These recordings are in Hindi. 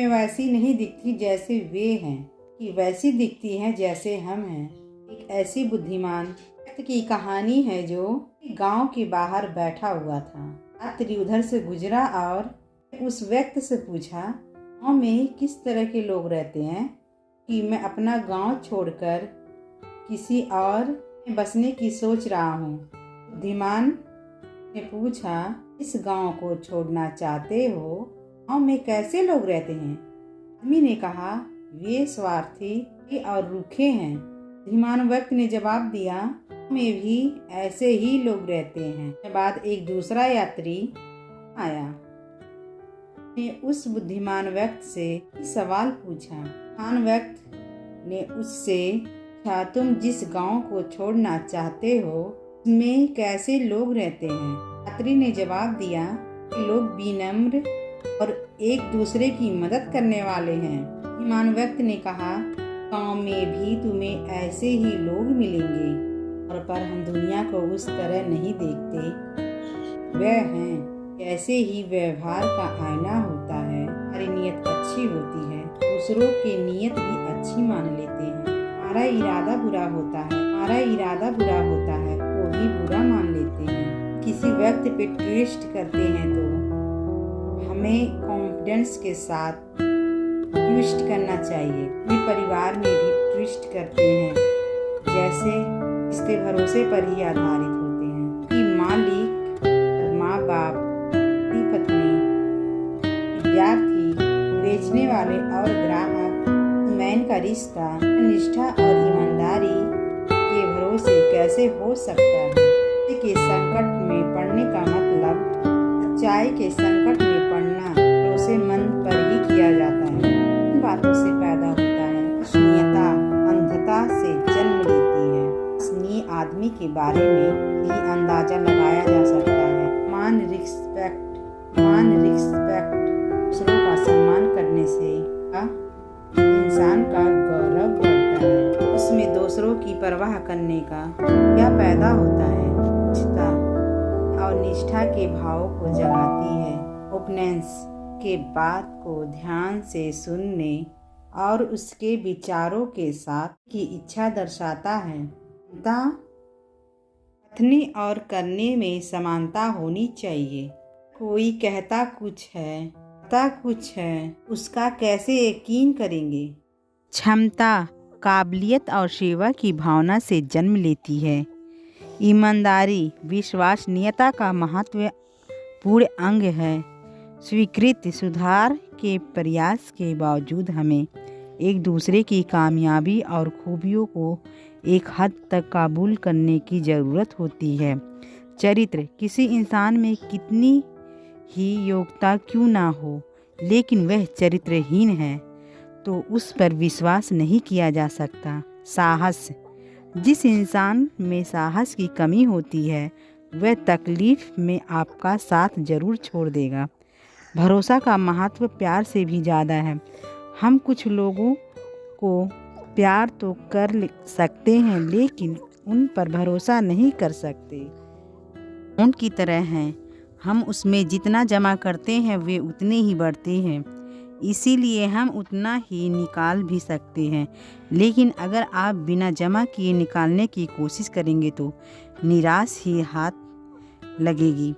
हमें वैसी नहीं दिखती जैसे वे हैं, कि वैसी दिखती हैं जैसे हम हैं। एक ऐसी बुद्धिमान व्यक्ति की कहानी है जो गांव के बाहर बैठा हुआ था। यात्री उधर से गुजरा और उस व्यक्ति से पूछा, गांव में किस तरह के लोग रहते हैं कि मैं अपना गांव छोड़कर किसी और में बसने की सोच रहा हूँ। बुद्धिमान ने पूछा, इस गांव को छोड़ना चाहते हो? गांव में कैसे लोग रहते हैं? आदमी ने कहा, वे स्वार्थी और रूखे हैं। बुद्धिमान व्यक्ति ने जवाब दिया, में भी ऐसे ही लोग रहते हैं। के बाद एक दूसरा यात्री आया ने उस बुद्धिमान व्यक्ति से सवाल पूछा। बुद्धिमान व्यक्ति ने उससे पूछा, तुम जिस गांव को छोड़ना चाहते हो उसमें कैसे लोग रहते हैं? यात्री ने जवाब दिया कि लोग विनम्र और एक दूसरे की मदद करने वाले हैं। बुद्धिमान व्यक्ति ने कहा, गांव में भी तुम्हें ऐसे ही लोग मिलेंगे, और पर हम दुनिया को उस तरह नहीं देखते। वह हैं कैसे ही व्यवहार का आईना होता है। हमारी नीयत अच्छी होती है, दूसरों की नीयत भी अच्छी मान लेते हैं। हमारा इरादा बुरा होता है वो भी बुरा मान लेते हैं। किसी व्यक्ति पे ट्रस्ट करते हैं तो हमें कॉन्फिडेंस के साथ ट्रस्ट करना चाहिए। अपने परिवार में भी ट्रस्ट करते हैं, जैसे इसके भरोसे पर ही आधारित होते हैं कि मालिक, माँ बाप, पत्नी, विद्यार्थी, बेचने वाले और ग्राहक, मैन का रिश्ता निष्ठा और ईमानदारी के भरोसे कैसे हो सकता है? के संकट में पड़ने का मतलब सच्चाई के संकट में पड़ना भरोसेमंद पर ही किया जाता है। इन बातों से पैदा होता है विश्वसनीयता, अंधता से जन्म लेती है। विश्वसनीय आदमी के बारे में भी अंदाजा लगाया जा सकता है। मान रिस्पेक्ट, दूसरों का सम्मान करने से इंसान का गौरव बढ़ता है। उसमें दूसरों की परवाह करने का क्या पैदा होता है? निष्ठा और निष्ठा के भाव को जगाती है। ओपनेंस के बात को ध्यान से सुनने और उसके विचारों के साथ की इच्छा दर्शाता है। कथनी और करने में समानता होनी चाहिए। कोई कहता कुछ है, करता कुछ है, उसका कैसे यकीन करेंगे? क्षमता, काबिलियत और सेवा की भावना से जन्म लेती है। ईमानदारी विश्वसनीयता का महत्वपूर्ण अंग है। स्वीकृत सुधार के प्रयास के बावजूद हमें एक दूसरे की कामयाबी और खूबियों को एक हद तक कबूल करने की ज़रूरत होती है। चरित्र, किसी इंसान में कितनी ही योग्यता क्यों ना हो, लेकिन वह चरित्रहीन है तो उस पर विश्वास नहीं किया जा सकता। साहस, जिस इंसान में साहस की कमी होती है वह तकलीफ में आपका साथ जरूर छोड़ देगा। भरोसा का महत्व प्यार से भी ज़्यादा है। हम कुछ लोगों को प्यार तो कर सकते हैं लेकिन उन पर भरोसा नहीं कर सकते। उनकी तरह हैं, हम उसमें जितना जमा करते हैं वे उतने ही बढ़ते हैं, इसीलिए हम उतना ही निकाल भी सकते हैं। लेकिन अगर आप बिना जमा किए निकालने की कोशिश करेंगे तो निराश ही हाथ लगेगी।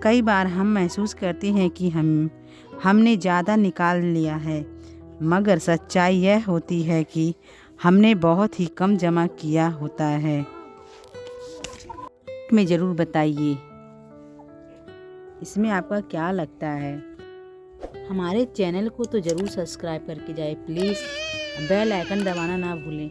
कई बार हम महसूस करते हैं कि हमने ज़्यादा निकाल लिया है, मगर सच्चाई यह होती है कि हमने बहुत ही कम जमा किया होता है। में ज़रूर बताइए इसमें आपका क्या लगता है। हमारे चैनल को तो ज़रूर सब्सक्राइब करके जाए प्लीज़। बेल आइकन दबाना ना भूलें।